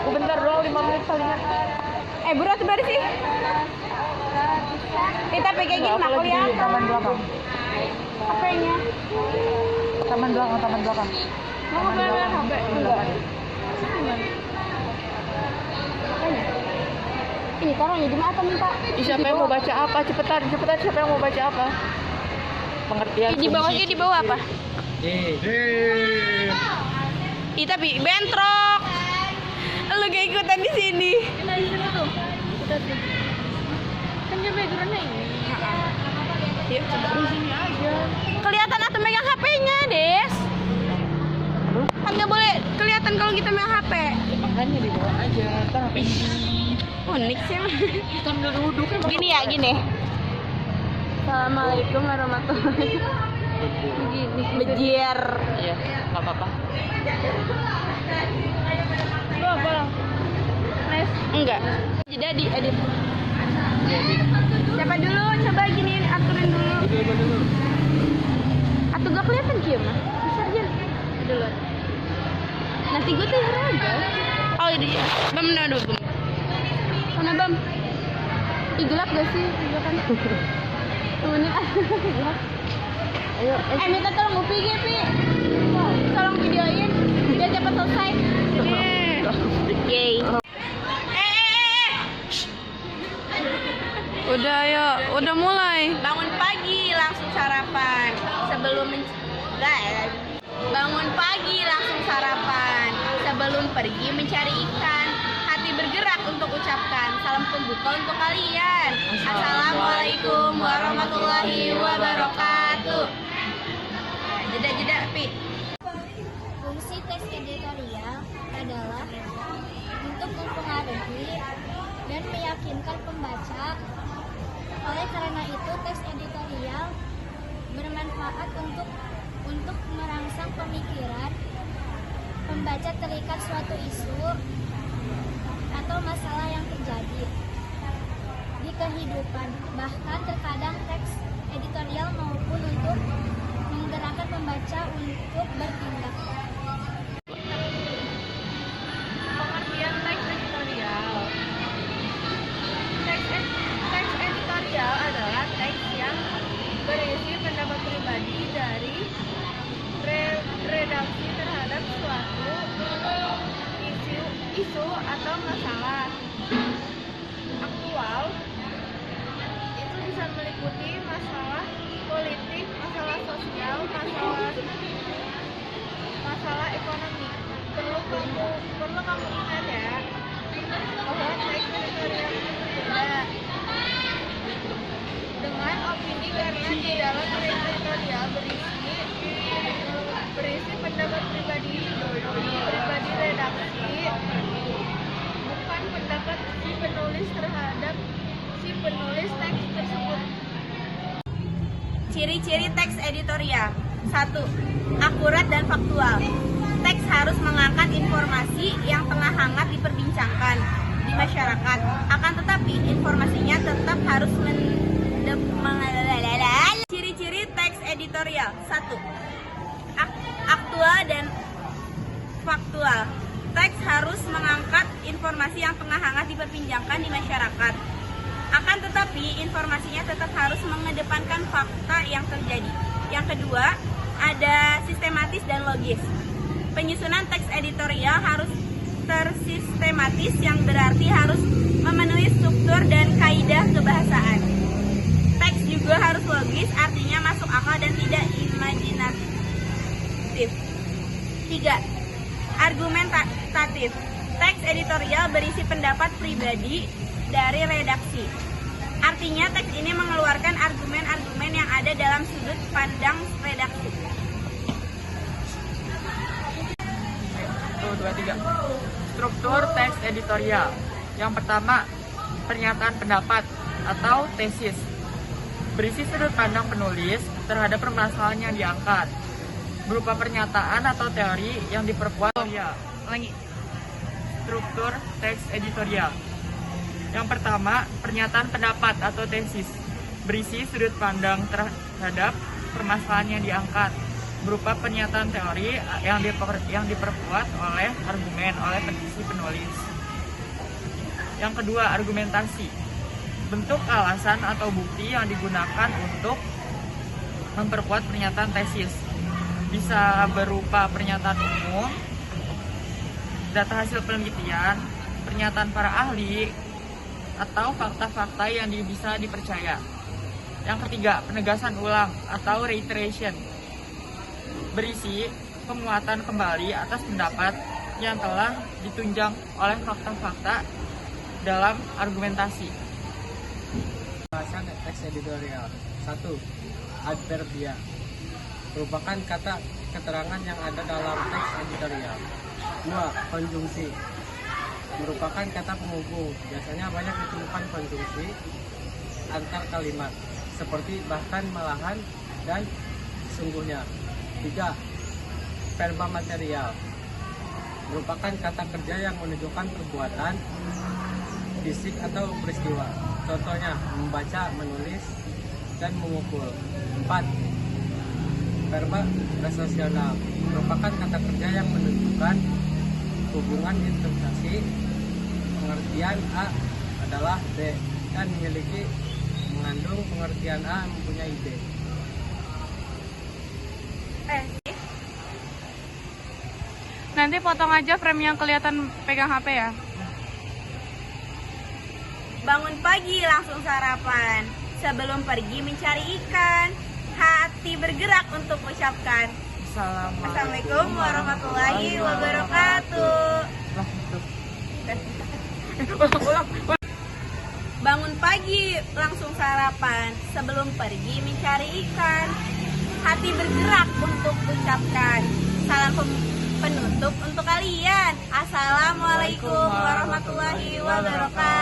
Bentar doang 5 menit palingan. Berat baru sih. Kita kayak gini nak kuliah. Taman belakang. HP-nya. Taman belakang. Mau ngambil HP? Enggak. Ini taruhnya di mana atau minta? Siapa yang mau baca apa? Cepetan siapa yang mau baca apa? Pengertian. Di bawah apa? Ih tapi bentrok. Lu gak ikutan di sini. Di sana tuh. Kan dia backgroundnya ini. Yuk coba di sini aja. Kelihatan atau megang HP-nya, Des? Kan nggak boleh kelihatan kalau kita megang HP. Ya, makanya di bawah aja. Ntar HP Unik sih. sambil duduk kan. Gini ya, gini. Assalamualaikum warahmatullahi wabarakatuh. Gini, bejir. Iya, nggak apa-apa. Lu apa? Les? Enggak. Jadi edit. Siapa dulu? Coba gini aturin dulu. Atau gak kelihatan gimana? Bisa aja. Dulu. Nanti gue tuh aja. Oh iya. Bam nado bam. Mana bam? Ih gelap gak sih? Iya kan. Temenin gelap. Ayo. Minta tolong Upi Pi. Tolong videoin. Biar cepat selesai. Yeay. Udah ya, udah mulai. Bangun pagi langsung sarapan. Bangun pagi langsung sarapan. Sebelum pergi mencari ikan, hati bergerak untuk ucapkan salam pembuka untuk kalian. Assalamualaikum warahmatullahi wabarakatuh. Jeda Pi. Fungsi teks editorial adalah untuk mempengaruhi dan meyakinkan pembaca. Oleh karena itu, teks editorial bermanfaat untuk merangsang pemikiran pembaca terikat suatu isu atau masalah yang terjadi di kehidupan. Bahkan terkadang teks editorial maupun untuk menggerakkan pembaca untuk bertindak. Pengertian teks editorial. Teks editorial adalah teks yang berisi pendapat pribadi dari redaksi terhadap suatu isu atau masalah aktual. Itu bisa meliputi masalah politik, masalah sosial, masalah ekonomi. Perlu kamu ingat ya bahwa teks editorial itu berbeda dengan opini karena di dalam teks editorial berisi pendapat pribadi redaksi, bukan pendapat si penulis terhadap si penulis teks tersebut. Ciri-ciri teks editorial. 1. Akurat dan faktual. Teks harus mengangkat informasi yang tengah hangat diperbincangkan di masyarakat. Akan tetapi informasinya tetap harus Ciri-ciri teks editorial. 1. Aktual dan faktual. Teks harus mengangkat informasi yang tengah hangat diperbincangkan di masyarakat. Akan tetapi informasinya tetap harus mengedepankan fakta yang terjadi. Yang kedua, ada sistematis dan logis. Penyusunan teks editorial harus tersistematis, yang berarti harus memenuhi struktur dan kaidah kebahasaan. Teks juga harus logis, artinya masuk akal dan tidak imajinatif. 3. Argumentatif. Teks editorial berisi pendapat pribadi dari redaksi. Artinya teks ini mengeluarkan argumen-argumen yang ada dalam sudut pandang redaksi. 1, 2, 3. Struktur teks editorial. Yang pertama, pernyataan pendapat atau tesis. Berisi sudut pandang penulis terhadap permasalahan yang diangkat, berupa pernyataan atau teori yang diperkuat. Lagi. Struktur teks editorial. Yang pertama, pernyataan pendapat atau tesis. Berisi sudut pandang terhadap permasalahan yang diangkat, berupa pernyataan teori yang diperkuat oleh argumen oleh si penulis. Yang kedua, argumentasi. Bentuk alasan atau bukti yang digunakan untuk memperkuat pernyataan tesis. Bisa berupa pernyataan umum, data hasil penelitian, pernyataan para ahli, atau fakta-fakta yang bisa dipercaya. Yang ketiga, penegasan ulang atau reiteration. Berisi penguatan kembali atas pendapat yang telah ditunjang oleh fakta-fakta dalam argumentasi. Bahasan teks editorial. 1. Adverbia merupakan kata keterangan yang ada dalam teks editorial. 2. Konjungsi merupakan kata penghubung. Biasanya banyak ditemukan konjungsi antar kalimat seperti bahkan, malahan, dan sungguhnya. 3. Verba material merupakan kata kerja yang menunjukkan perbuatan fisik atau peristiwa. Contohnya membaca, menulis, dan mengukur. 4. Verba relasional merupakan kata kerja yang menunjukkan hubungan interpretasi. Pengertian A adalah B dan memiliki mengandung pengertian A mempunyai B. Nanti potong aja frame yang kelihatan pegang HP ya. Bangun pagi langsung sarapan. Sebelum pergi mencari ikan, hati bergerak untuk mengucapkan Assalamualaikum warahmatullahi wabarakatuh. Bangun pagi langsung sarapan. Sebelum pergi mencari ikan, hati bergerak untuk mengucapkan salam penutup untuk kalian. Assalamualaikum warahmatullahi wabarakatuh.